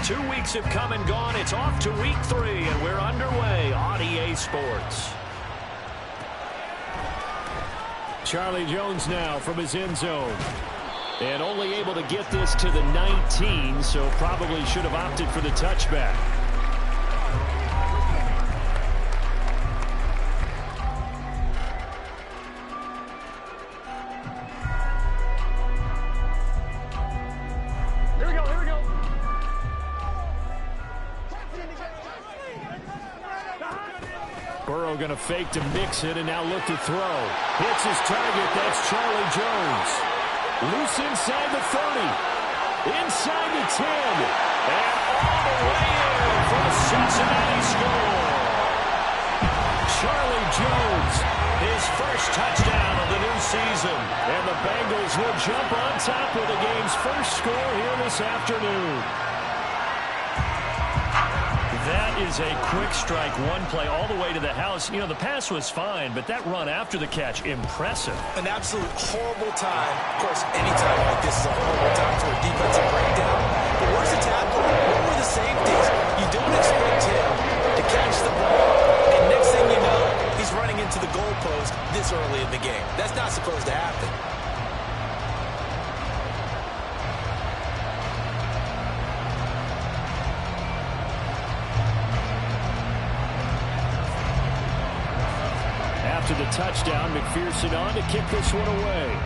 2 weeks have come and gone. It's off to week 3, and we're underway on EA Sports. Charlie Jones now from his end zone. And only able to get this to the 19, so probably should have opted for the touchback. Going to fake to mix it and now look to throw. Hits his target. That's Charlie Jones. Loose inside the 30. Inside the 10. And all the way in for the Cincinnati score. Charlie Jones, his first touchdown of the new season. And the Bengals will jump on top with the game's first score here this afternoon. That is a quick strike, one play all the way to the house. You know, the pass was fine, but that run after the catch, impressive. An absolute horrible time. Of course, any time like this is a horrible time for a defensive breakdown. But where's the tackle? Where were the safeties? You don't expect him to catch the ball, and next thing you know, he's running into the goalpost this early in the game. That's not supposed to happen. To the touchdown, McPherson on to kick this one away.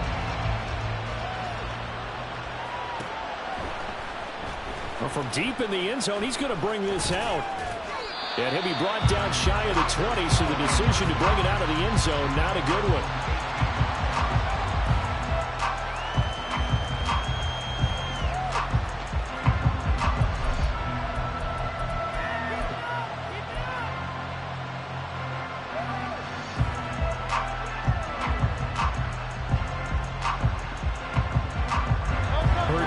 Well, from deep in the end zone, he's going to bring this out. And he'll be brought down shy of the 20, so the decision to bring it out of the end zone, not a good one.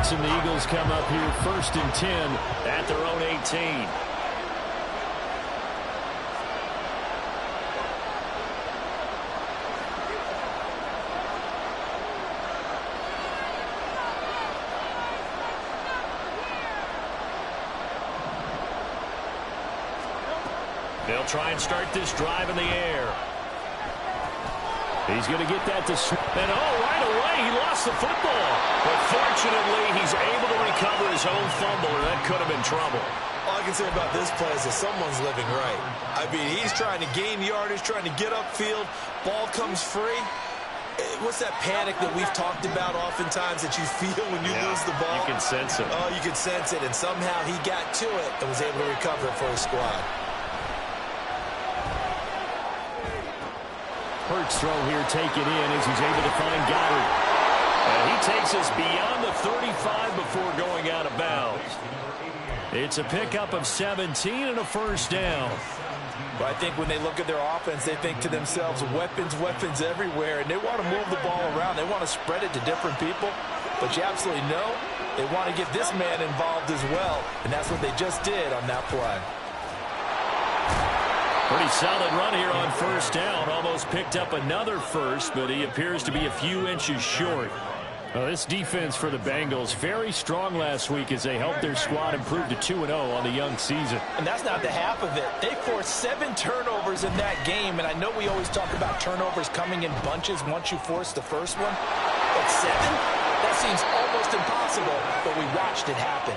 And the Eagles come up here 1st and 10 at their own 18. They'll try and start this drive in the air. He's going to get that to and right away he lost the football. But fortunately, he's able to recover his own fumble, or that could have been trouble. All I can say about this play is that someone's living right. I mean, he's trying to gain yardage, trying to get upfield. Ball comes free. What's that panic that we've talked about oftentimes that you feel when you lose the ball? You can sense it. Oh, you can sense it, and somehow he got to it and was able to recover it for his squad. Hurts throw here taken in as he's able to find Goddard. And he takes us beyond the 35 before going out of bounds. It's a pickup of 17 and a first down. But I think when they look at their offense, they think to themselves, weapons, weapons everywhere, and they want to move the ball around. They want to spread it to different people. But you absolutely know they want to get this man involved as well, and that's what they just did on that play. Pretty solid run here on first down. Almost picked up another first, but he appears to be a few inches short. Well, this defense for the Bengals, very strong last week as they helped their squad improve to 2-0 on the young season. And that's not the half of it. They forced 7 turnovers in that game, and I know we always talk about turnovers coming in bunches once you force the first one. But 7? That seems almost impossible, but we watched it happen.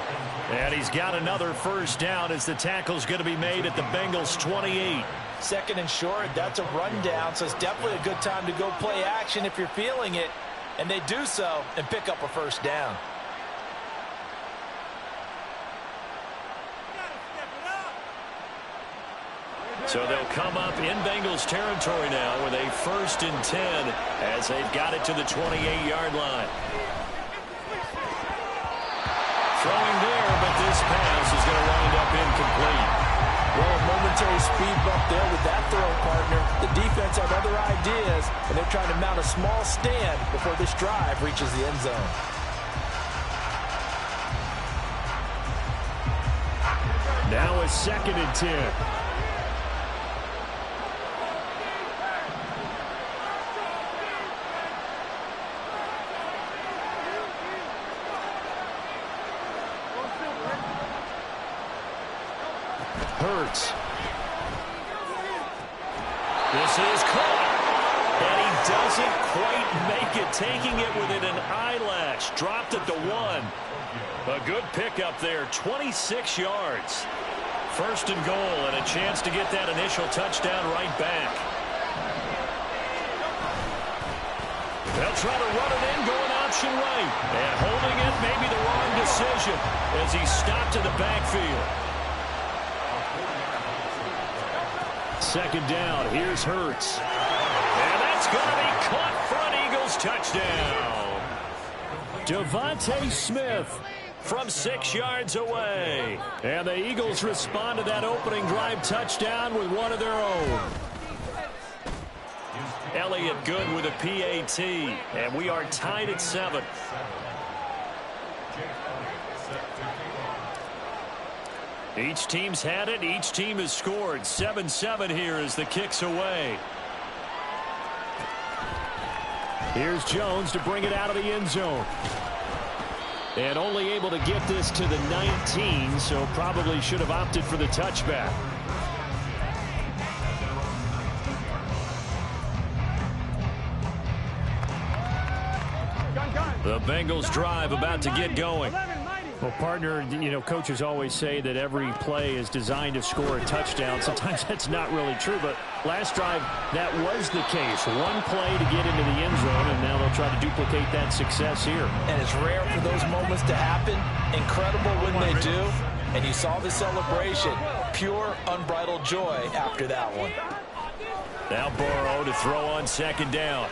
And he's got another first down as the tackle's going to be made at the Bengals 28. Second and short, that's a rundown, so it's definitely a good time to go play action if you're feeling it. And they do so and pick up a first down. So they'll come up in Bengals territory now with a 1st and 10 as they've got it to the 28-yard line. Throwing there, but this pass is going to wind up incomplete. Well, a momentary speed bump there with that throw, partner. The defense had other ideas, and they're trying to mount a small stand before this drive reaches the end zone. Now a 2nd and 10. Hurts. This is caught. And he doesn't quite make it, taking it within an eyelash. Dropped it to 1. A good pickup there, 26 yards. First and goal, and a chance to get that initial touchdown right back. They'll try to run it in, going option right. And holding it may be the wrong decision as he stopped in the backfield. Second down, here's Hurts. And that's going to be caught for an Eagles touchdown. Devontae Smith from 6 yards away. And the Eagles respond to that opening drive touchdown with one of their own. Elliott good with a PAT. And we are tied at 7. Each team's had it. Each team has scored. 7-7 here as the kick's away. Here's Jones to bring it out of the end zone. And only able to get this to the 19, so probably should have opted for the touchback. The Bengals drive about to get going. Well, partner, you know, coaches always say that every play is designed to score a touchdown. Sometimes that's not really true, but last drive, that was the case. One play to get into the end zone, and now they'll try to duplicate that success here. And it's rare for those moments to happen. Incredible when they do. And you saw the celebration. Pure, unbridled joy after that one. Now Burrow to throw on second down.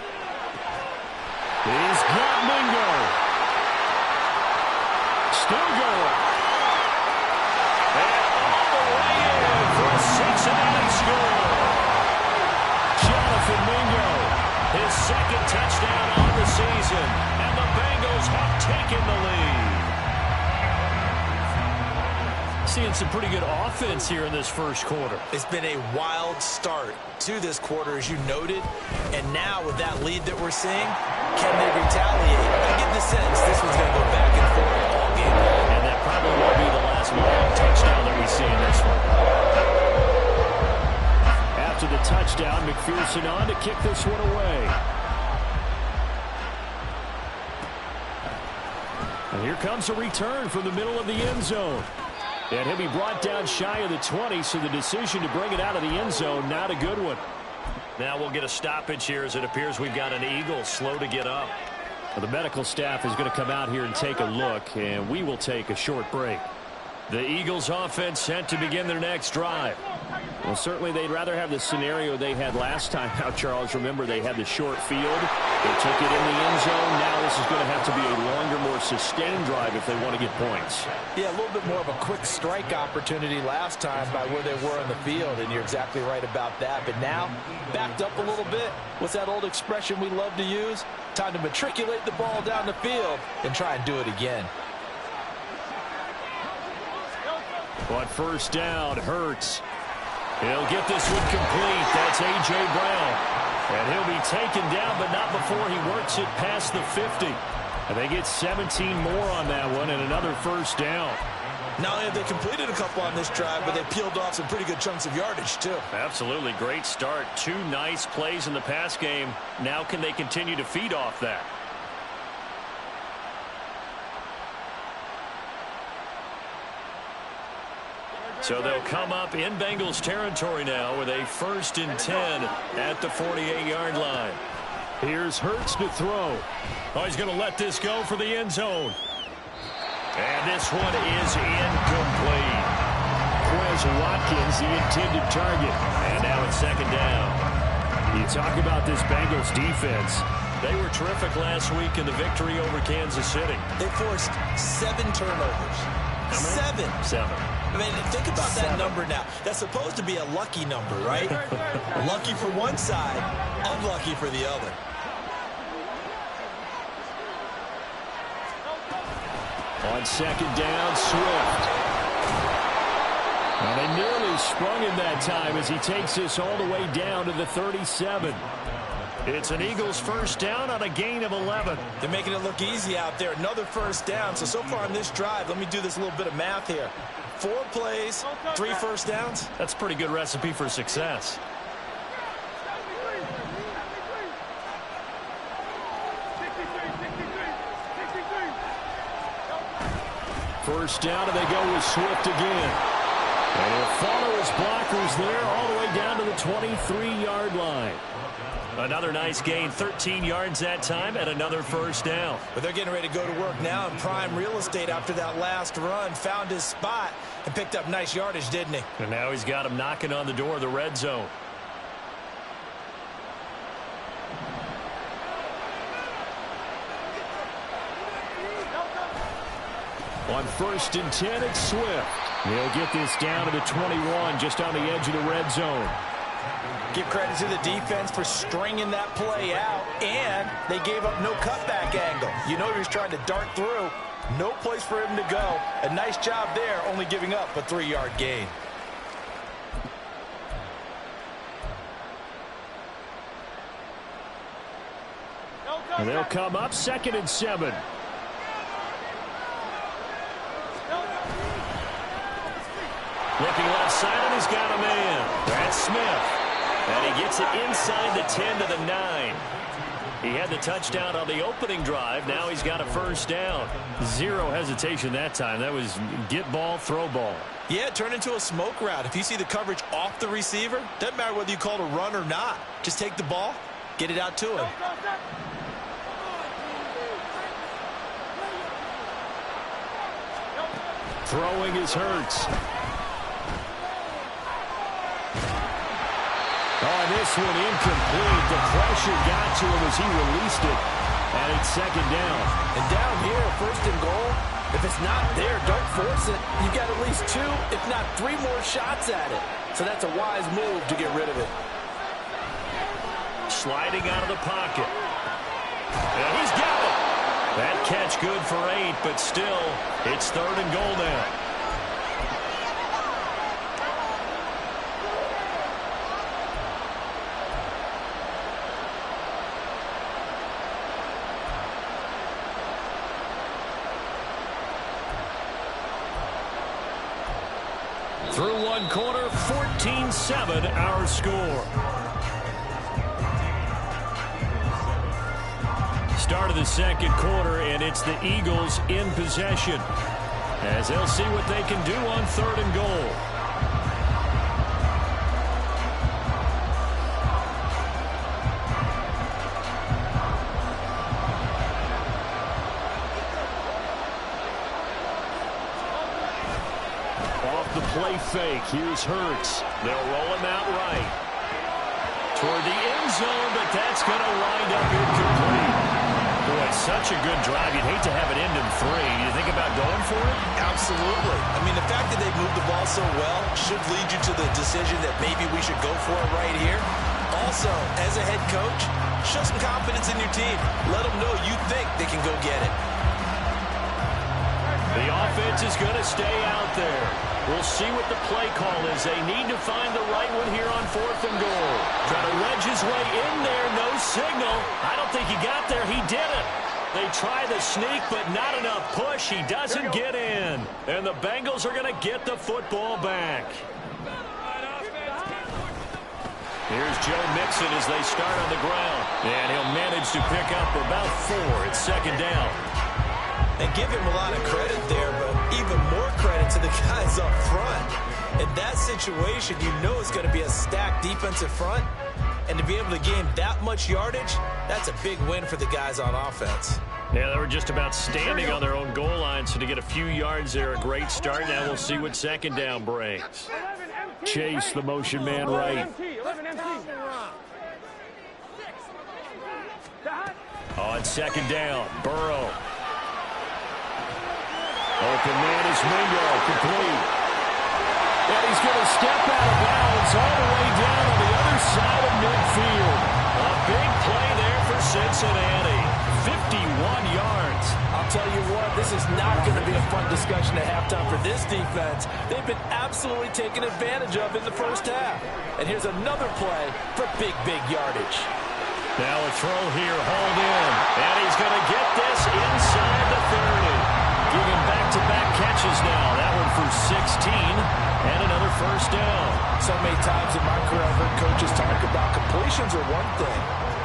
He's got Mingo. Still going. And all the way in for a Cincinnati score. Jonathan Mingo, his second touchdown on the season. And the Bengals have taken the lead. Seeing some pretty good offense here in this first quarter. It's been a wild start to this quarter, as you noted. And now with that lead that we're seeing, can they retaliate? I get the sense this one's going to go back and forth all game long. And that probably will be the last long touchdown that we see in this one. After the touchdown, McPherson on to kick this one away. And here comes a return from the middle of the end zone. And he'll be brought down shy of the 20, so the decision to bring it out of the end zone, not a good one. Now we'll get a stoppage here as it appears we've got an Eagle slow to get up. Well, the medical staff is going to come out here and take a look, and we will take a short break. The Eagles offense set to begin their next drive. Well, certainly they'd rather have the scenario they had last time out, Charles. Remember, they had the short field. They took it in the end zone. Now this is going to have to be a longer, more sustained drive if they want to get points. Yeah, a little bit more of a quick strike opportunity last time by where they were on the field, and you're exactly right about that. But now, backed up a little bit. What's that old expression we love to use? Time to matriculate the ball down the field and try and do it again. On first down, Hurts. He'll get this one complete. That's A.J. Brown. And he'll be taken down, but not before he works it past the 50. And they get 17 more on that one and another first down. Not only have they completed a couple on this drive, but they peeled off some pretty good chunks of yardage, too. Absolutely. Great start. 2 nice plays in the pass game. Now can they continue to feed off that? So they'll come up in Bengals territory now with a 1st and 10 at the 48-yard line. Here's Hurts to throw. Oh, he's going to let this go for the end zone. And this one is incomplete. Quez Watkins, the intended target. And now it's second down. You talk about this Bengals defense. They were terrific last week in the victory over Kansas City. They forced 7 turnovers. 7. 7. I mean, think about that number now. That's supposed to be a lucky number, right? Lucky for one side, unlucky for the other. On second down, Swift. And they nearly sprung him that time as he takes this all the way down to the 37. It's an Eagles first down on a gain of 11. They're making it look easy out there. Another first down. So far on this drive, let me do this little bit of math here. 4 plays, 3 first downs. That's a pretty good recipe for success. First down, and they go with Swift again. And he'll follow his blockers there all the way down to the 23-yard line. Another nice gain, 13 yards that time, and another first down. But they're getting ready to go to work now in prime real estate after that last run. Found his spot and picked up nice yardage, didn't he? And now he's got him knocking on the door of the red zone. On 1st and 10, it's Swift. They'll get this down to the 21, just on the edge of the red zone. Give credit to the defense for stringing that play out, and they gave up no cutback angle. You know he was trying to dart through. No place for him to go. A nice job there, only giving up a 3-yard gain. And they'll come up 2nd and 7. Looking left side, and he's got a man. That's Smith. And he gets it inside the 10 to the 9. He had the touchdown on the opening drive. Now he's got a first down. Zero hesitation that time. That was get ball, throw ball. Yeah, it turned into a smoke route. If you see the coverage off the receiver, doesn't matter whether you call it a run or not. Just take the ball, get it out to him. Throwing is Hurts. Oh, this one incomplete. The pressure got to him as he released it. And it's 2nd down. And down here, 1st and goal, if it's not there, don't force it. You've got at least 2, if not 3 more shots at it. So that's a wise move to get rid of it. Sliding out of the pocket. And he's got it. That catch good for 8, but still, it's 3rd and goal now. Through one quarter, 14-7 our score. Start of the 2nd quarter, and it's the Eagles in possession, as they'll see what they can do on 3rd and goal. Off the play fake, here's Hurts. They'll roll him out right toward the end zone, but that's going to wind up incomplete. Boy, such a good drive. You'd hate to have it end in 3. You think about going for it? Absolutely. I mean, the fact that they moved the ball so well should lead you to the decision that maybe we should go for it right here. Also, as a head coach, show some confidence in your team. Let them know you think they can go get it. The offense is going to stay out there. We'll see what the play call is. They need to find the right one here on 4th and goal. Trying to wedge his way in there. No signal. I don't think he got there. He didn't. They try the sneak, but not enough push. He doesn't get in. And the Bengals are going to get the football back. Here's Joe Mixon as they start on the ground. And he'll manage to pick up about 4. It's 2nd down. And give him a lot of credit there, but even more credit to the guys up front. In that situation, you know it's going to be a stacked defensive front. And to be able to gain that much yardage, that's a big win for the guys on offense. Yeah, they were just about standing on their own goal line, so to get a few yards there, a great start. Now we'll see what 2nd down brings. Chase, the motion man right. On 2nd down, Burrow. Open man is Mingo, complete. And he's going to step out of bounds all the way down on the other side of midfield. A big play there for Cincinnati. 51 yards. I'll tell you what, this is not going to be a fun discussion at halftime for this defense. They've been absolutely taken advantage of in the first half. And here's another play for big, big yardage. Now a throw here, hauled in. And he's going to get this inside the 30. Giving back-to-back catches now. That one for 16 and another first down. So many times in my career I've heard coaches talk about completions are one thing.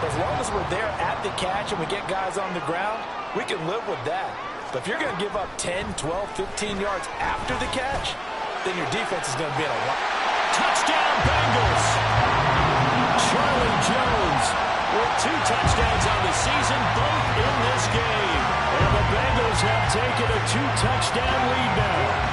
As long as we're there at the catch and we get guys on the ground, we can live with that. But if you're going to give up 10, 12, 15 yards after the catch, then your defense is going to be in a lot. Touchdown, Bengals! Charlie Jones with 2 touchdowns on the season, both in this game. And the Bengals have taken a 2-touchdown lead now.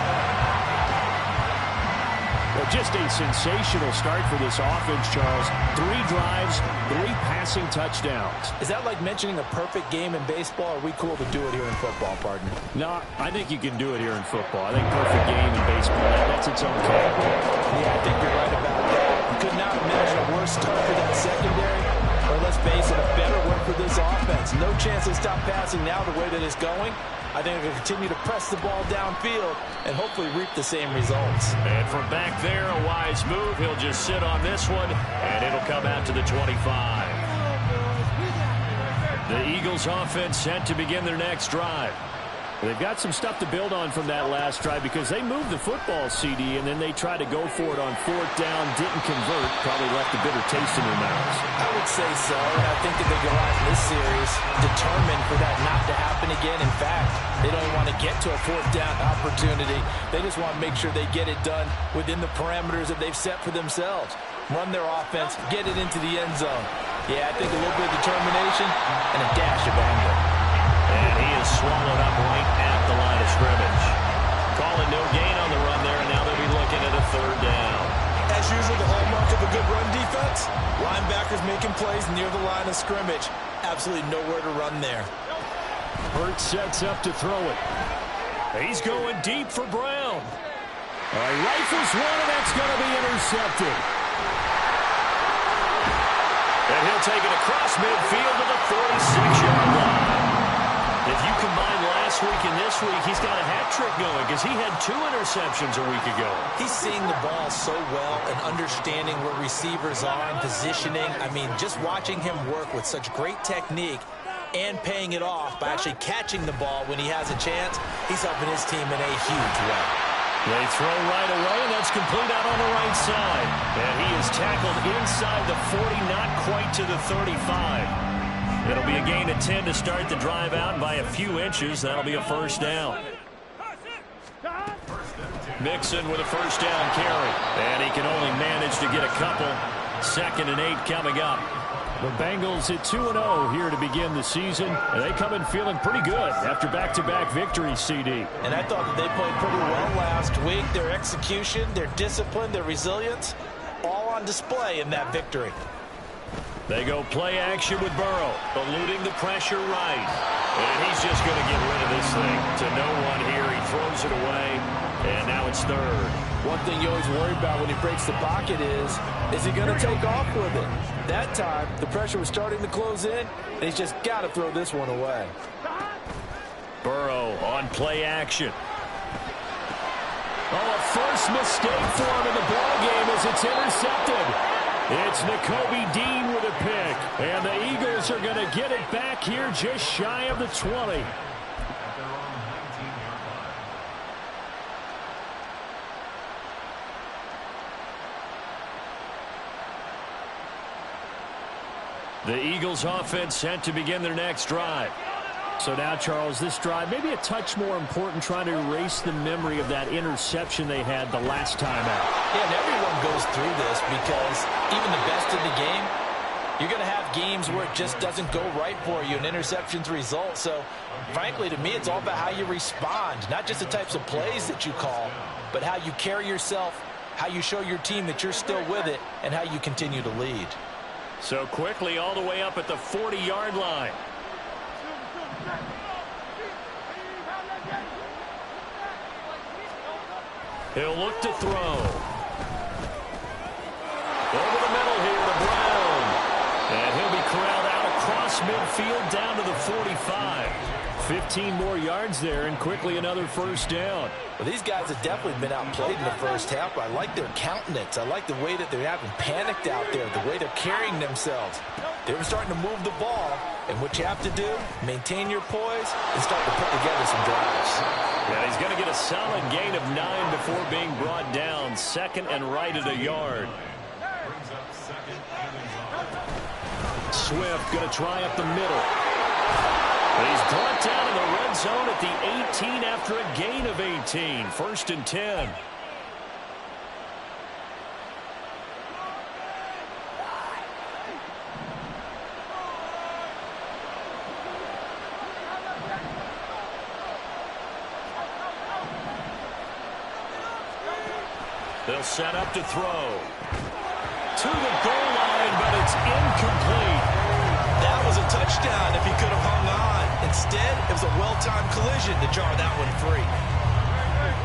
Well, just a sensational start for this offense, Charles. 3 drives, 3 passing touchdowns. Is that like mentioning a perfect game in baseball? Or are we cool to do it here in football, partner? No, I think you can do it here in football. I think perfect game in baseball, that's its own category. Yeah, I think you're right about that. You could not imagine a worse start for that secondary. Or let's face it, a better one for this offense. No chance to stop passing now the way that it's going. I think they'll continue to press the ball downfield and hopefully reap the same results. And from back there, a wise move. He'll just sit on this one, and it'll come out to the 25. The Eagles offense set to begin their next drive. They've got some stuff to build on from that last drive because they moved the football, CD, and then they tried to go for it on 4th down, didn't convert, probably left a bitter taste in their mouths. I would say so, and I think that they go out in this series determined for that not to happen again. In fact, they don't want to get to a 4th down opportunity. They just want to make sure they get it done within the parameters that they've set for themselves. Run their offense, get it into the end zone. Yeah, I think a little bit of determination and a dash of anger. And he is swallowed up right at the line of scrimmage. Calling no gain on the run there, and now they'll be looking at a 3rd down. As usual, the hallmark of a good run defense, linebackers making plays near the line of scrimmage. Absolutely nowhere to run there. Hurt sets up to throw it. He's going deep for Brown. Rifles one, and that's going to be intercepted. And he'll take it across midfield to the 46-yard line. If you combine last week and this week, he's got a hat trick going because he had 2 interceptions a week ago. He's seeing the ball so well and understanding where receivers are and positioning. I mean, just watching him work with such great technique and paying it off by actually catching the ball when he has a chance, he's helping his team in a huge way. They throw right away, and that's complete out on the right side. And he is tackled inside the 40, not quite to the 35. It'll be a gain of 10 to start the drive out by a few inches. That'll be a first down. Mixon with a first down carry. And he can only manage to get a couple. 2nd and 8 coming up. The Bengals at 2-0 here to begin the season. And they come in feeling pretty good after back-to-back victories, CD. And I thought that they played pretty well last week. Their execution, their discipline, their resilience, all on display in that victory. They go play action with Burrow, eluding the pressure right. And he's just going to get rid of this thing to no one here. He throws it away, and now it's 3rd. One thing you always worry about when he breaks the pocket is he going to take off with it? That time, the pressure was starting to close in, and he's just got to throw this one away. Burrow on play action. Oh, a first mistake for him in the ballgame as it's intercepted. It's Nakobe Dean with a pick. And the Eagles are going to get it back here just shy of the 20. The Eagles offense set to begin their next drive. So now, Charles, this drive maybe a touch more important, trying to erase the memory of that interception they had the last time out. Yeah, and everyone goes through this because even the best in the game, you're going to have games where it just doesn't go right for you, and interceptions result. So, frankly, to me, it's all about how you respond, not just the types of plays that you call, but how you carry yourself, how you show your team that you're still with it, and how you continue to lead. So quickly all the way up at the 40-yard line. He'll look to throw. Over the middle here to Brown. And he'll be corralled out across midfield down to the 45. 15 more yards there and quickly another first down. Well, these guys have definitely been outplayed in the first half, but I like their countenance. I like the way that they're having panicked out there, the way they're carrying themselves. They're starting to move the ball, and what you have to do, maintain your poise and start to put together some drives. Yeah, he's going to get a solid gain of 9 before being brought down. Second and right at a yard. Swift going to try up the middle. He's brought down in the red zone at the 18 after a gain of 18. First and 10. They'll set up to throw. To the goal line, but it's incomplete. That was a touchdown if he could have hung on. Instead, it was a well-timed collision to jar that one free.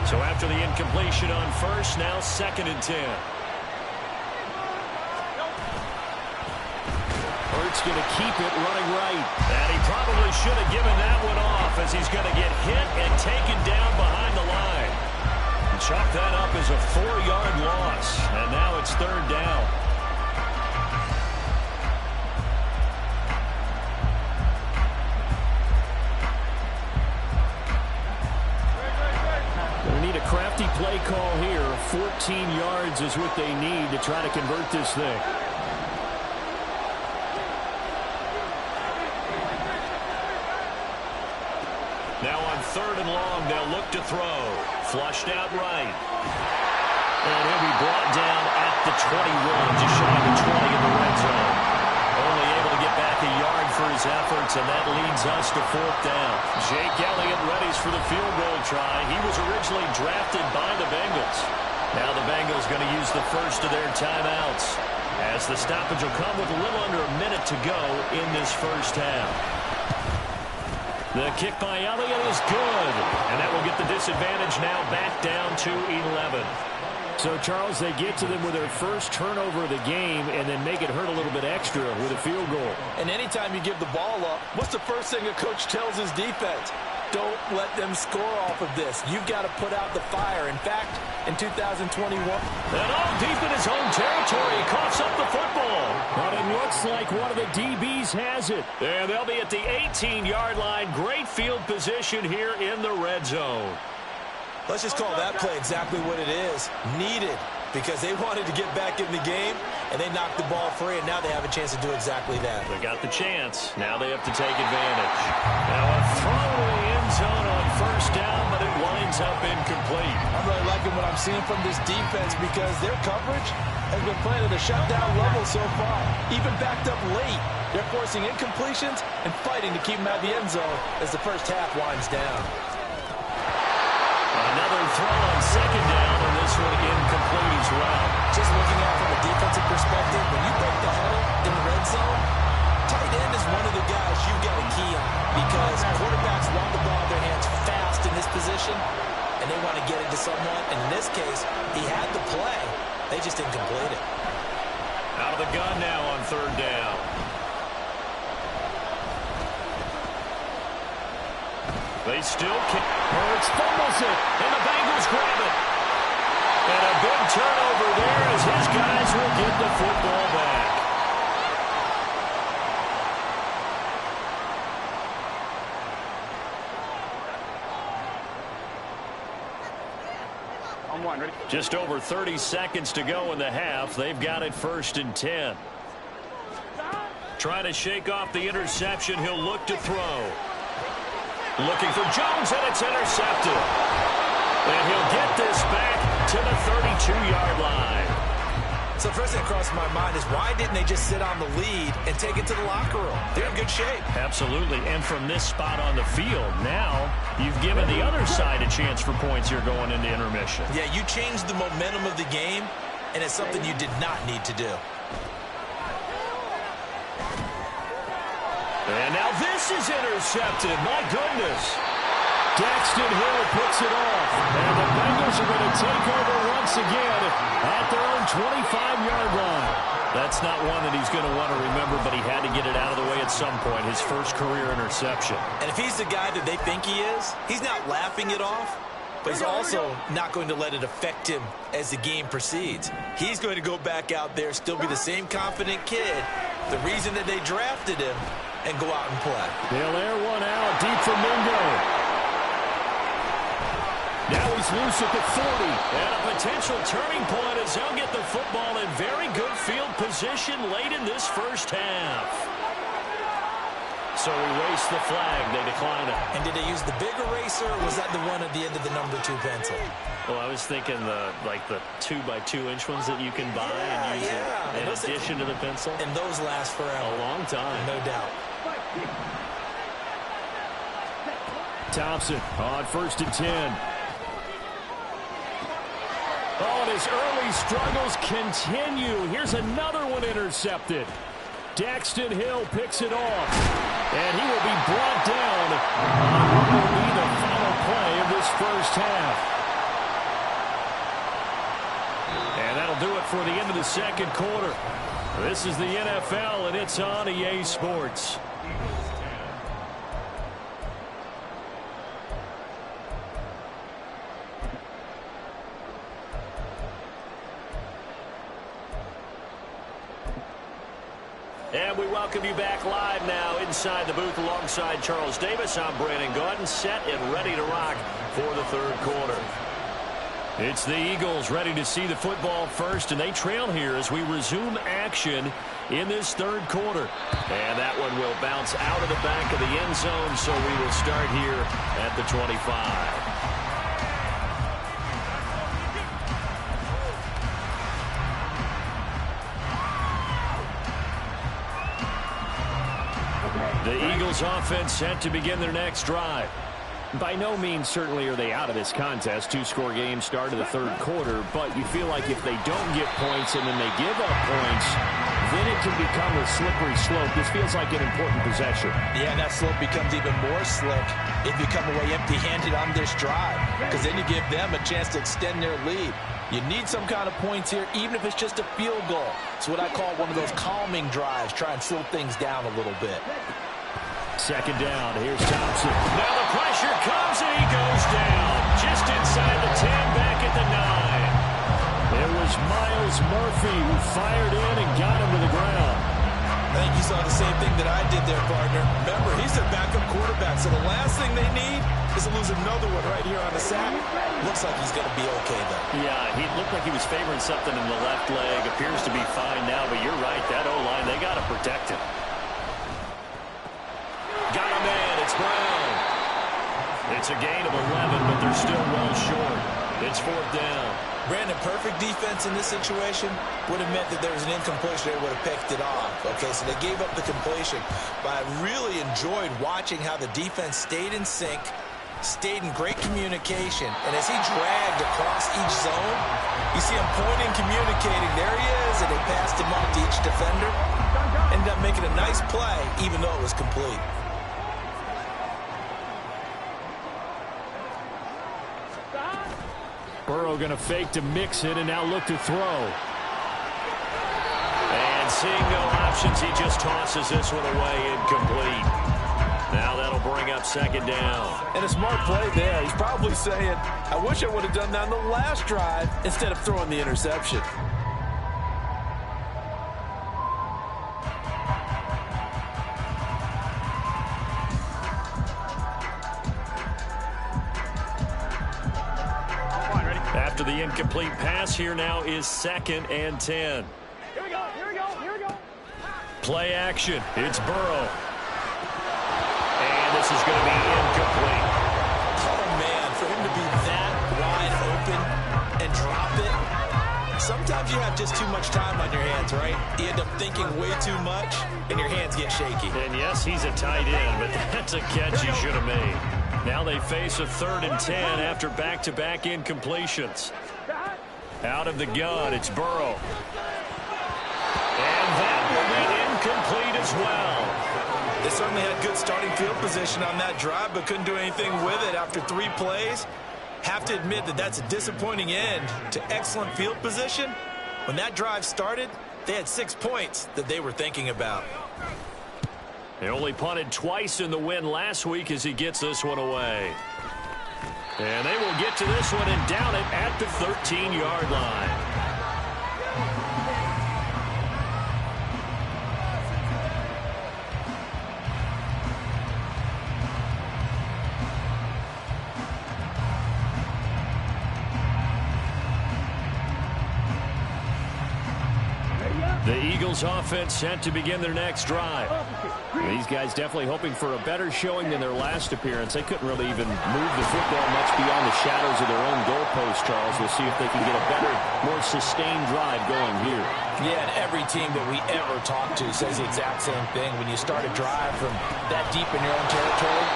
So after the incompletion on first, now second and 10. Hurts going to keep it running right. And he probably should have given that one off as he's going to get hit and taken down behind the line. And chalk that up as a 4-yard loss. And now it's third down. Crafty play call here. 14 yards is what they need to try to convert this thing. Now on third and long, they'll look to throw. Flushed out right. And he'll be brought down at the 21, just shy of the 20 in the red zone. Only able to get back a yard for his efforts, and that leads us to fourth down. Jake Elliott readies for the field goal try. He was originally drafted by the Bengals. Now the Bengals going to use the first of their timeouts, as the stoppage will come with a little under a minute to go in this first half. The kick by Elliott is good, and that will get the disadvantage now back down to 11. So, Charles, they get to them with their first turnover of the game and then make it hurt a little bit extra with a field goal. And anytime you give the ball up, what's the first thing a coach tells his defense? Don't let them score off of this. You've got to put out the fire. In fact, in 2021. And all deep in his own territory, he coughs up the football. But it looks like one of the DBs has it. And they'll be at the 18-yard line. Great field position here in the red zone. Let's just call that play exactly what it is. Needed, because they wanted to get back in the game, and they knocked the ball free, and now they have a chance to do exactly that. They got the chance. Now they have to take advantage. Now a throw to the end zone on first down, but it winds up incomplete. I'm really liking what I'm seeing from this defense because their coverage has been playing at a shutdown level so far. Even backed up late, they're forcing incompletions and fighting to keep them out of the end zone as the first half winds down. Another throw on second down, and this one incomplete as well. Just looking at it from a defensive perspective, when you break the huddle in the red zone, tight end is one of the guys you've got a key on because quarterbacks want the ball in their hands fast in this position, and they want to get it to someone. And in this case, he had the play. They just didn't complete it. Out of the gun now on third down. They still kick. Hurts fumbles it, and the Bengals grab it. And a big turnover there as his guys will get the football back. Just over 30 seconds to go in the half. They've got it first and 10. Trying to shake off the interception. He'll look to throw. Looking for Jones, and it's intercepted. And he'll get this back to the 32-yard line. So first thing that crossed my mind is why didn't they just sit on the lead and take it to the locker room? They're in good shape. Absolutely. And from this spot on the field, now you've given the other side a chance for points here going into intermission. Yeah, you changed the momentum of the game, and it's something you did not need to do. And now this is intercepted. My goodness. Daxton Hill puts it off. And the Bengals are going to take over once again at their own 25-yard line. That's not one that he's going to want to remember, but he had to get it out of the way at some point. His first career interception. And if he's the guy that they think he is, he's not laughing it off, but he's also not going to let it affect him as the game proceeds. He's going to go back out there, still be the same confident kid, the reason that they drafted him, and go out and play. They'll air one out deep for Mingo. Now he's loose at the 40. And a potential turning point as they'll get the football in very good field position late in this first half. So erase the flag. They decline it. And did they use the big eraser, or was that the one at the end of the number 2 pencil? Well, I was thinking the 2x2-inch ones that you can buy and use in addition to the pencil. And those last forever. A long time. No doubt. Thompson on 1st and 10. Oh, and his early struggles continue. Here's another one intercepted. Daxton Hill picks it off. And he will be brought down on what will be the final play of this first half. And that'll do it for the end of the second quarter. This is the NFL, and it's on EA Sports. And we welcome you back live now inside the booth alongside Charles Davis. I'm Brandon Gaudin, set and ready to rock for the third quarter. It's the Eagles ready to see the football first, and they trail here as we resume action in this third quarter. And that one will bounce out of the back of the end zone, so we will start here at the 25. The Eagles offense set to begin their next drive. By no means certainly are they out of this contest. 2-score game start of the third quarter, but you feel like if they don't get points and then they give up points, then it can become a slippery slope. This feels like an important possession. Yeah, that slope becomes even more slick if you come away empty-handed on this drive, because then you give them a chance to extend their lead. You need some kind of points here, even if it's just a field goal. It's what I call one of those calming drives. Try and slow things down a little bit. Second down. Here's Thompson. Now the pressure comes, and he goes down. Just inside the 10, back at the 9. It was Myles Murphy who fired in and got him to the ground. I think you saw the same thing that I did there, partner. Remember, he's their backup quarterback, so the last thing they need is to lose another one right here on the sack. Looks like he's going to be okay, though. Yeah, he looked like he was favoring something in the left leg. Appears to be fine now, but you're right. That O-line, they got to protect him. Got a man. It's Brown. It's a gain of 11, but they're still well short. It's 4th down. Brandon, perfect defense in this situation would have meant that there was an incompletion. They would have picked it off. Okay, so they gave up the completion. But I really enjoyed watching how the defense stayed in sync, stayed in great communication. And as he dragged across each zone, you see him pointing, communicating. There he is, and they passed him off to each defender. Ended up making a nice play, even though it was complete. Burrow going to fake to mix it and now look to throw. And seeing no options, he just tosses this one away, incomplete. Now that'll bring up 2nd down. And a smart play there. He's probably saying, I wish I would have done that on the last drive instead of throwing the interception. After the incomplete pass, here now is 2nd and 10. Here we go, here we go, here we go. Play action. It's Burrow. And this is going to be incomplete. Oh, man, for him to be that wide open and drop it. Sometimes you have just too much time on your hands, right? You end up thinking way too much, and your hands get shaky. And yes, he's a tight end, but that's a catch he should have made. Now they face a 3rd and 10 after back-to-back incompletions. Out of the gun, it's Burrow. And that will be incomplete as well. They certainly had good starting field position on that drive, but couldn't do anything with it after 3 plays. Have to admit that that's a disappointing end to excellent field position. When that drive started, They had 6 points that they were thinking about. They only punted twice in the win last week as he gets this one away. And they will get to this one and down it at the 13-yard line. The Eagles offense set to begin their next drive. These guys definitely hoping for a better showing than their last appearance. They couldn't really even move the football much beyond the shadows of their own goalpost, Charles. We'll see if they can get a better, more sustained drive going here. Yeah, and every team that we ever talk to says the exact same thing. When you start a drive from that deep in your own territory,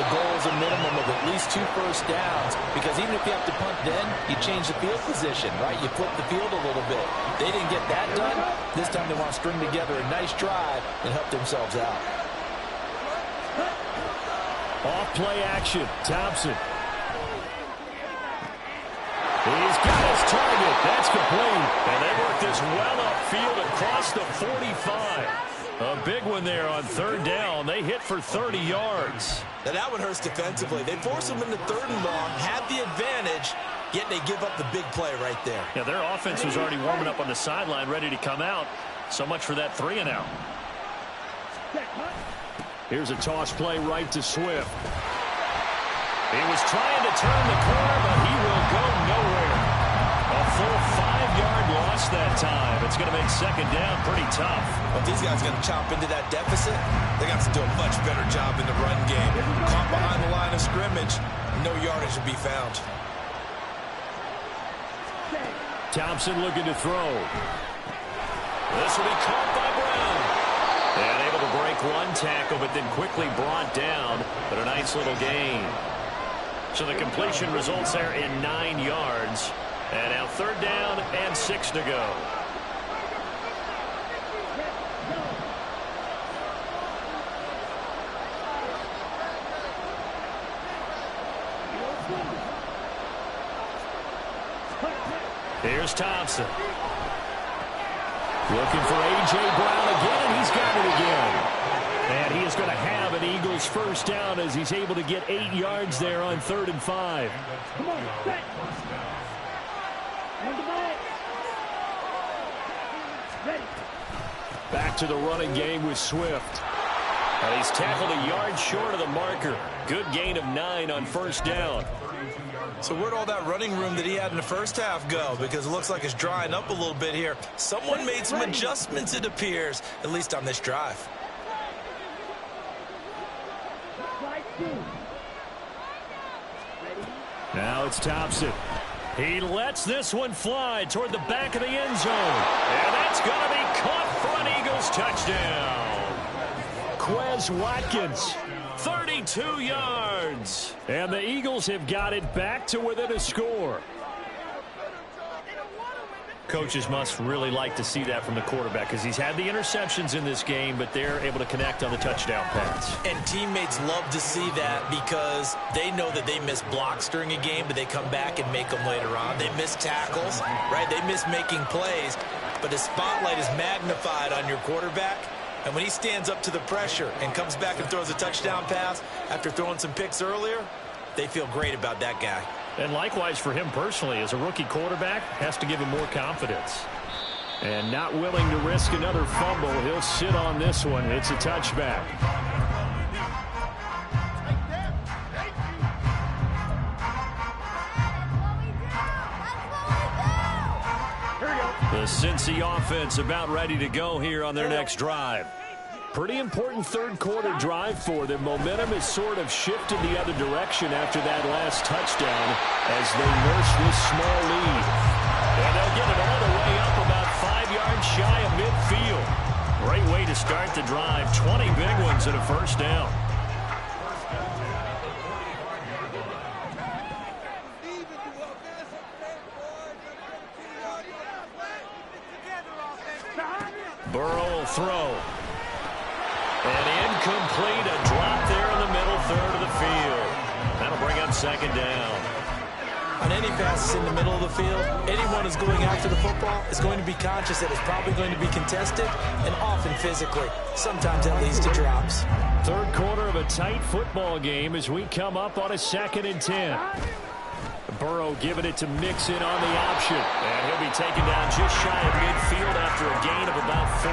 the goal is a minimum of at least 2 first downs, because even if you have to punt then, you change the field position, right? You flip the field a little bit. They didn't get that done. This time they want to string together a nice drive and help themselves out. Off play action, Thompson. He's got his target. That's complete. And they work this well upfield across the 45. A big one there on 3rd down. They hit for 30 yards. Now that one hurts defensively. They force them into 3rd and long, have the advantage, yet they give up the big play right there. Yeah, their offense was already warming up on the sideline, ready to come out. So much for that 3 and out. Here's a toss play right to Swift. He was trying to turn the corner, but he will go nowhere. A full 5-yard loss that time. It's going to make 2nd down pretty tough. But these guys are going to chop into that deficit. They got to do a much better job in the run game. Caught behind the line of scrimmage, no yardage to be found. Thompson looking to throw. This will be caught by Brown. And able to break one tackle, but then quickly brought down. But a nice little gain. So the completion results there in 9 yards. And now 3rd down and 6 to go. Here's Thompson. Looking for A.J. Brown again, and he's got it again. And he is going to have an Eagles 1st down as he's able to get 8 yards there on 3rd and 5. Come on, set. Ready. Back to the running game with Swift. And he's tackled a yard short of the marker. Good gain of 9 on 1st down. So where'd all that running room that he had in the first half go? Because it looks like it's drying up a little bit here. Someone made some adjustments, it appears, at least on this drive. Now it's Thompson. He lets this one fly toward the back of the end zone. And that's going to be caught for an Eagles touchdown. Quez Watkins, 32 yards. And the Eagles have got it back to within a score. Coaches must really like to see that from the quarterback because he's had the interceptions in this game, but they're able to connect on the touchdown pass. And teammates love to see that because they know that they miss blocks during a game, but they come back and make them later on. They miss tackles, right? They miss making plays, but the spotlight is magnified on your quarterback. And when he stands up to the pressure and comes back and throws a touchdown pass after throwing some picks earlier, they feel great about that guy. And likewise for him personally, as a rookie quarterback, has to give him more confidence. And not willing to risk another fumble, he'll sit on this one. It's a touchback. The Cincy offense about ready to go here on their next drive. Pretty important third quarter drive for them. Momentum has sort of shifted the other direction after that last touchdown as they nurse this small lead. And they'll get it all the way up about 5 yards shy of midfield. Great way to start the drive. 20 big ones and a 1st down. Burrow will throw. And incomplete, a drop there in the middle third of the field. That'll bring up 2nd down. On any passes in the middle of the field, anyone who's going after the football is going to be conscious that it's probably going to be contested and often physically. Sometimes that leads to drops. Third quarter of a tight football game as we come up on a 2nd and 10. Burrow giving it to Mixon on the option. And he'll be taken down just shy of midfield after a gain of about 4.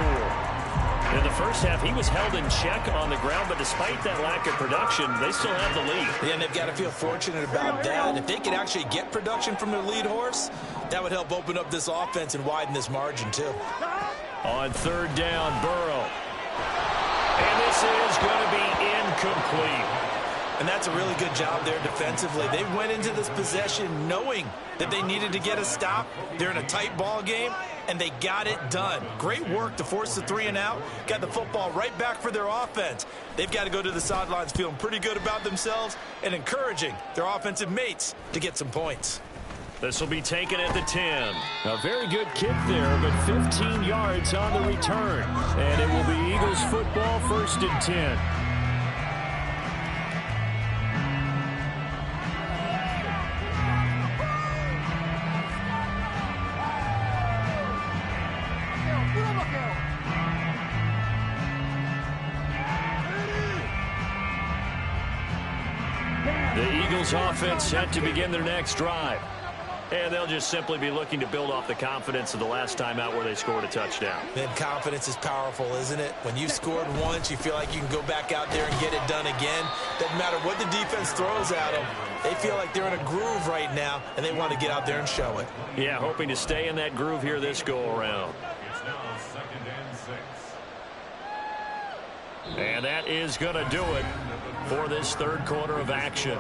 In the first half, he was held in check on the ground, but despite that lack of production, they still have the lead. Yeah, and they've got to feel fortunate about that. If they could actually get production from their lead horse, that would help open up this offense and widen this margin, too. On 3rd down, Burrow. And this is going to be incomplete. And that's a really good job there defensively. They went into this possession knowing that they needed to get a stop. They're in a tight ball game, and they got it done. Great work to force the 3 and out. Got the football right back for their offense. They've got to go to the sidelines feeling pretty good about themselves and encouraging their offensive mates to get some points. This will be taken at the 10. A very good kick there, but 15 yards on the return. And it will be Eagles football, 1st and 10. The Eagles offense set to begin their next drive. And they'll just simply be looking to build off the confidence of the last time out where they scored a touchdown. Then confidence is powerful, isn't it? When you've scored once, you feel like you can go back out there and get it done again. Doesn't matter what the defense throws at them. They feel like they're in a groove right now, and they want to get out there and show it. Yeah, hoping to stay in that groove here this go-around. And that is going to do it for this 3rd quarter of action.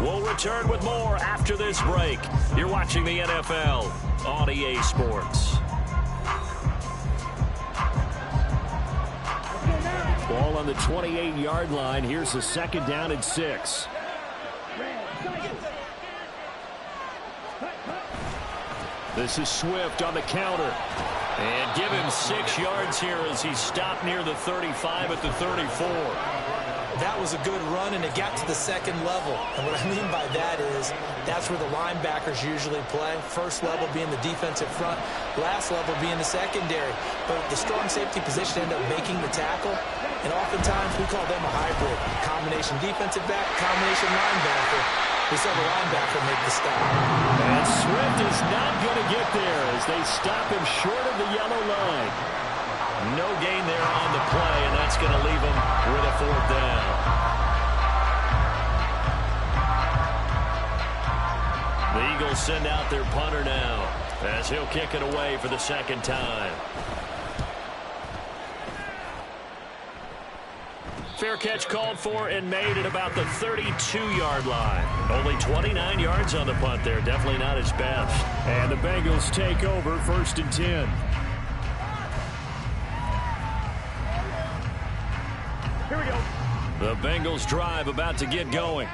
We'll return with more after this break. You're watching the NFL on EA Sports. Ball on the 28-yard line. Here's the 2nd down and 6. This is Swift on the counter. And give him 6 yards here as he stopped near the 35 at the 34. That was a good run, and it got to the 2nd level. And what I mean by that is that's where the linebackers usually play. First level being the defensive front, last level being the secondary. But the strong safety position ended up making the tackle. And oftentimes we call them a hybrid. Combination defensive back, combination linebacker. We saw the linebacker make the stop. And Swift is not going to get there as they stop him short of the yellow line. No gain there on the play, and that's going to leave him with a 4th down. The Eagles send out their punter now as he'll kick it away for the 2nd time. Fair catch called for and made at about the 32-yard line. Only 29 yards on the punt there. Definitely not his best. And the Bengals take over 1st and 10. Here we go. The Bengals drive about to get going.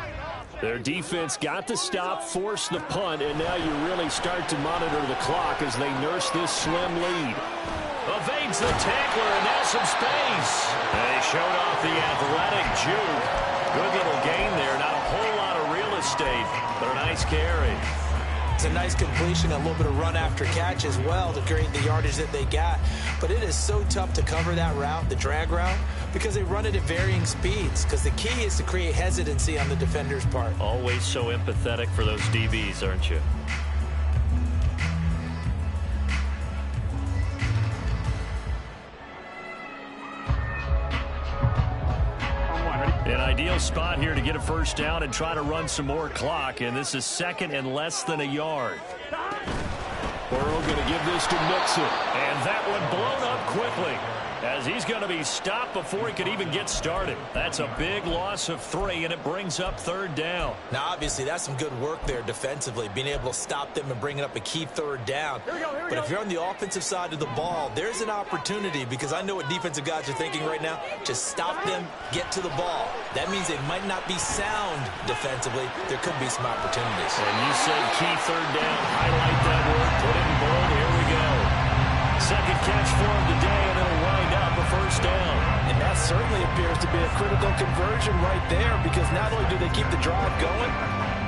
Their defense got the stop, forced the punt, and now you really start to monitor the clock as they nurse this slim lead. Evades the tackler, and now some space. They showed off the athletic juke. Good little gain there. Not a whole lot of real estate, but a nice carry. It's a nice completion, a little bit of run after catch as well to create the yardage that they got. But it is so tough to cover that route, the drag route, because they run it at varying speeds. Because the key is to create hesitancy on the defender's part. Always so empathetic for those DBs, aren't you? An ideal spot here to get a 1st down and try to run some more clock, and this is 2nd and less than a yard. Burrow going to give this to Mixon, and that one blown up quickly as he's going to be stopped before he could even get started. That's a big loss of 3, and it brings up 3rd down. Now, obviously, that's some good work there defensively, being able to stop them and bringing up a key 3rd down. But if you're on the offensive side of the ball, there's an opportunity, because I know what defensive guys are thinking right now. Just stop them, get to the ball. That means they might not be sound defensively. There could be some opportunities. And you said key 3rd down. Highlight that word. Put it in bold. Here we go. 2nd catch for him today, and it'll wind up a 1st down. And that certainly appears to be a critical conversion right there, because not only do they keep the drive going,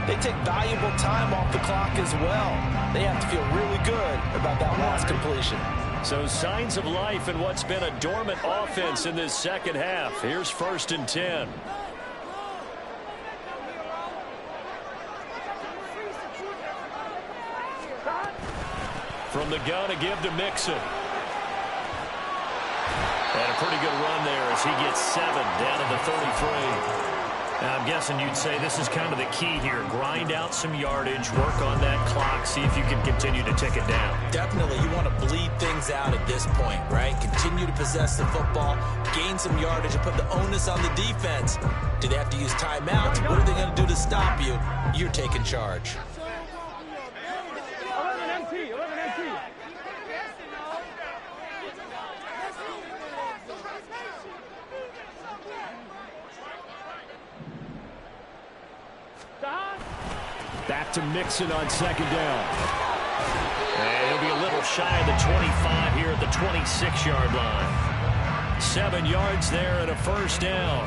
they take valuable time off the clock as well. They have to feel really good about that last completion. So signs of life in what's been a dormant offense in this second half. Here's 1st and 10. From the gun, a give to Mixon. And a pretty good run there as he gets 7 down to the 33. Now, I'm guessing you'd say this is kind of the key here. Grind out some yardage, work on that clock, see if you can continue to tick it down. Definitely, you want to bleed things out at this point, right? Continue to possess the football, gain some yardage, and put the onus on the defense. Do they have to use timeouts? What are they going to do to stop you? You're taking charge. 11 MT. Back to Mixon on 2nd down. And he'll be a little shy of the 25 here at the 26-yard line. 7 yards there and a 1st down.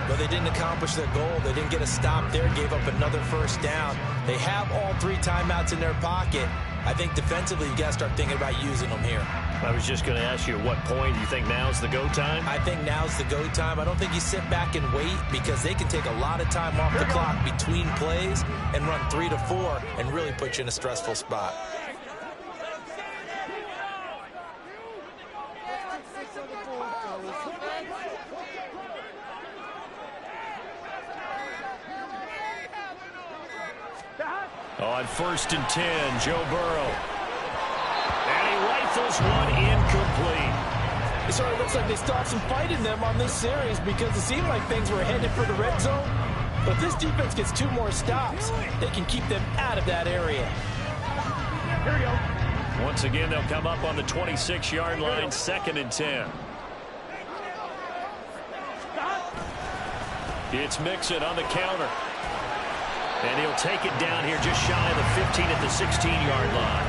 But they didn't accomplish their goal. They didn't get a stop there, gave up another 1st down. They have all 3 timeouts in their pocket. I think defensively, you got to start thinking about using them here. I was just going to ask you at what point do you think now's the go time? I think now's the go time. I don't think you sit back and wait because they can take a lot of time off the clock between plays and run 3 to 4 and really put you in a stressful spot. On 1st and 10, Joe Burrow. And he rifles one incomplete. It sort of looks like they stopped some fight in them on this series because it seemed like things were headed for the red zone. But if this defense gets 2 more stops, they can keep them out of that area. Here we go. Once again, they'll come up on the 26-yard line, 2nd and 10. It's Mixon on the counter. And he'll take it down here just shy of the 15 at the 16-yard line.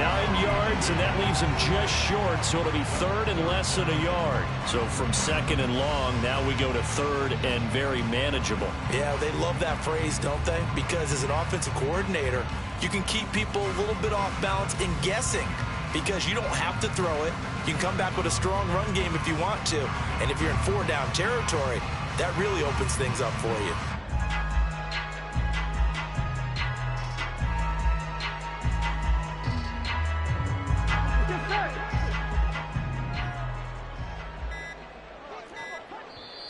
9 yards, and that leaves him just short, so it'll be 3rd and less than a yard. So from 2nd and long, now we go to 3rd and very manageable. Yeah, they love that phrase, don't they? Because as an offensive coordinator, you can keep people a little bit off balance and guessing because you don't have to throw it. You can come back with a strong run game if you want to. And if you're in 4-down territory, that really opens things up for you.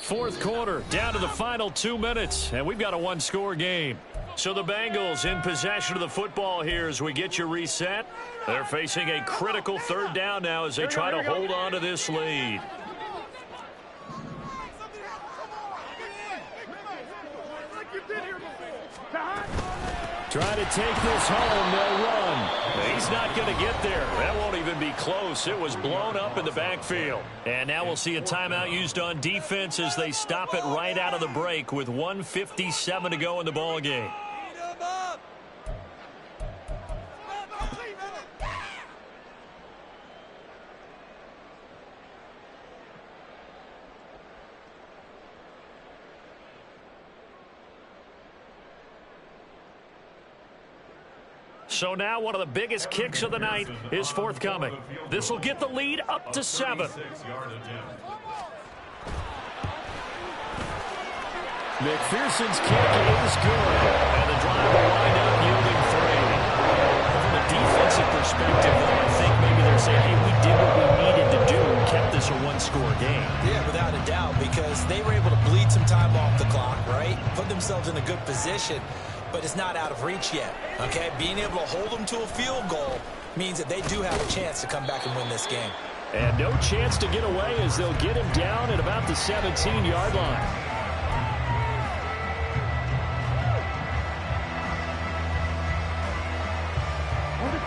Fourth quarter, down to the final 2 minutes, and we've got a 1-score game. So the Bengals in possession of the football here as we get you reset. They're facing a critical 3rd down now as they try to hold on to this lead. Trying to take this home, they'll run. He's not going to get there. That won't even be close. It was blown up in the backfield. And now we'll see a timeout used on defense as they stop it right out of the break with 1:57 to go in the ball game. So now one of the biggest kicks of the night is forthcoming. This will get the lead up to 7. McPherson's kick is good. And the drive will wind up yielding 3. From a defensive perspective, though, I think maybe they're saying, hey, we did what we needed to do and kept this a 1-score game. Yeah, without a doubt, because they were able to bleed some time off the clock, right? Put themselves in a good position. But it's not out of reach yet, okay? Being able to hold them to a field goal means that they do have a chance to come back and win this game. And no chance to get away as they'll get him down at about the 17-yard line.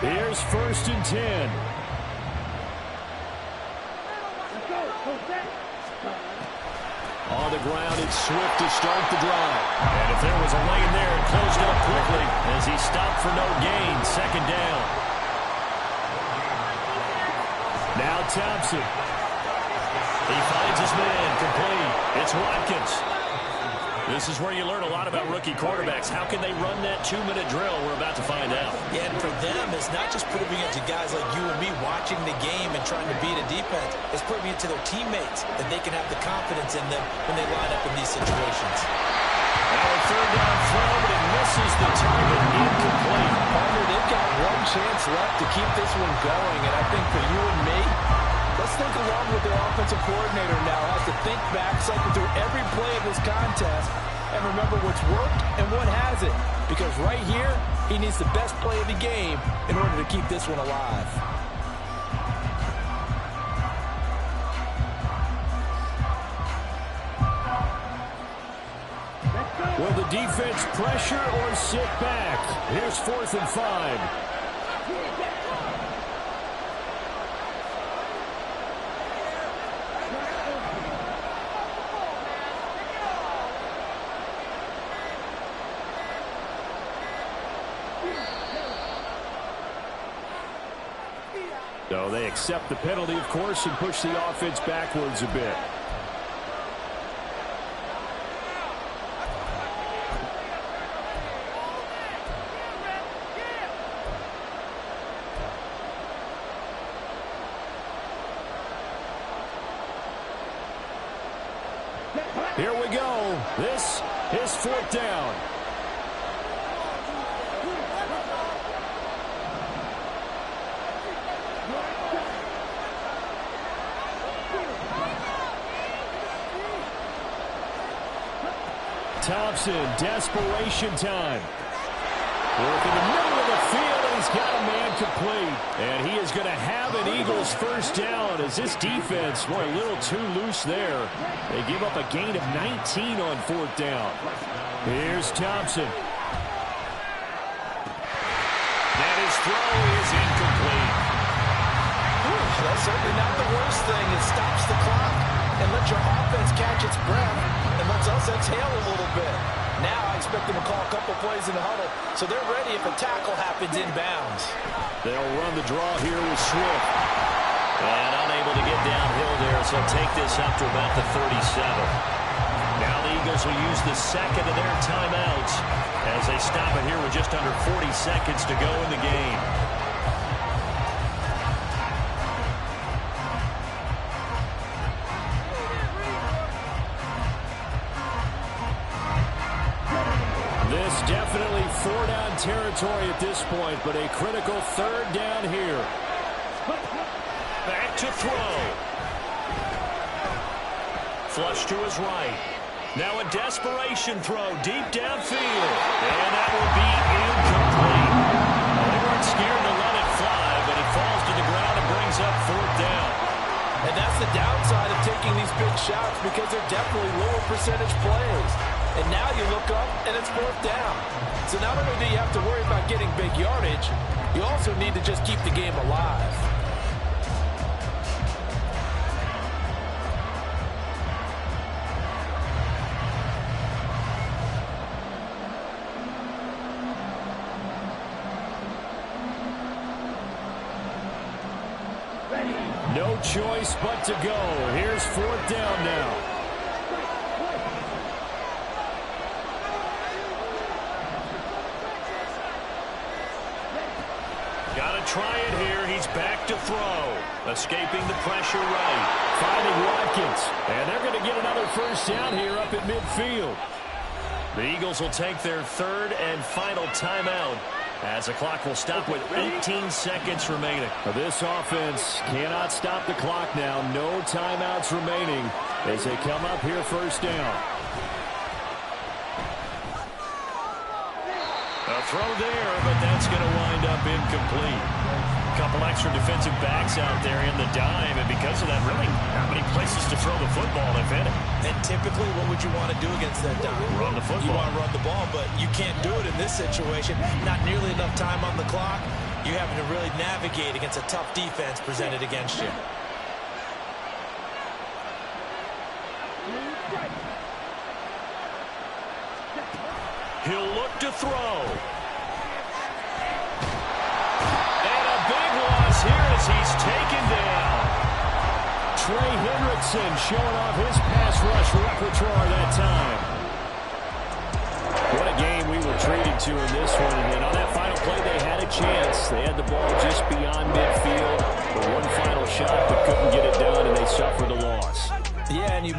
Here's 1st and 10. On the ground, it's Swift to start the drive. And if there was a lane there, it closed up quickly as he stopped for no gain. 2nd down. Now Thompson. He finds his man complete. It's Watkins. This is where you learn a lot about rookie quarterbacks. How can they run that 2-minute drill? We're about to find out. Yeah, and for them, it's not just proving it to guys like you and me watching the game and trying to beat a defense. It's proving it to their teammates that they can have the confidence in them when they line up in these situations. Now a third down throw, but it misses the target, incomplete. Partner, they've got one chance left to keep this one going, and I think for you and me, let's think along with their offensive coordinator now. Has to think back, cycle through every play of this contest, and remember what's worked and what hasn't. Because right here, he needs the best play of the game in order to keep this one alive. Will the defense pressure or sit back? Here's 4th and 5. So they accept the penalty, of course, and push the offense backwards a bit. Here we go. This is 4th down. Thompson, desperation time. Work in the middle of the field, and he's got a man complete. And he is going to have an Eagles first down as this defense, boy, a little too loose there. They give up a gain of 19 on 4th down. Here's Thompson. And his throw is incomplete. That's certainly not the worst thing. It stops the clock and lets your offense catch its breath and lets us exhale a little bit. Now I expect them to call a couple plays in the huddle, so they're ready if a tackle happens inbounds. They'll run the draw here with Swift. And unable to get downhill there, so take this up to about the 37. Now the Eagles will use the second of their timeouts as they stop it here with just under 40 seconds to go in the game. Definitely 4-down territory at this point, but a critical 3rd down here. Back to throw. Flush to his right. Now a desperation throw deep downfield. And that will be incomplete. Well, they weren't scared to let it fly, but it falls to the ground and brings up 4th down. And that's the downside of taking these big shots because they're definitely lower percentage plays. And now you look up, and it's 4th down. So not only do you have to worry about getting big yardage, you also need to just keep the game alive. No choice but to go. Here's 4th down now. Got to try it here. He's back to throw. Escaping the pressure right. Finding Watkins. And they're going to get another first down here up at midfield. The Eagles will take their 3rd and final timeout as the clock will stop with 18 seconds remaining. This offense cannot stop the clock now. No timeouts remaining as they come up here first down. A throw there, but that's going to wind up incomplete. A couple extra defensive backs out there in the dime, and because of that, really not many places to throw the football, if any. And typically, what would you want to do against that dime? Run the football. You want to run the ball, but you can't do it in this situation. Not nearly enough time on the clock. You're having to really navigate against a tough defense presented against you. He'll look to throw. And a big loss here as he's taken down. Trey Hendrickson showing off his pass rush repertoire that time. to in this one. And on that final play, they had a chance. They had the ball just beyond midfield for one final shot, but couldn't get it done, and they suffered a loss. Yeah, and you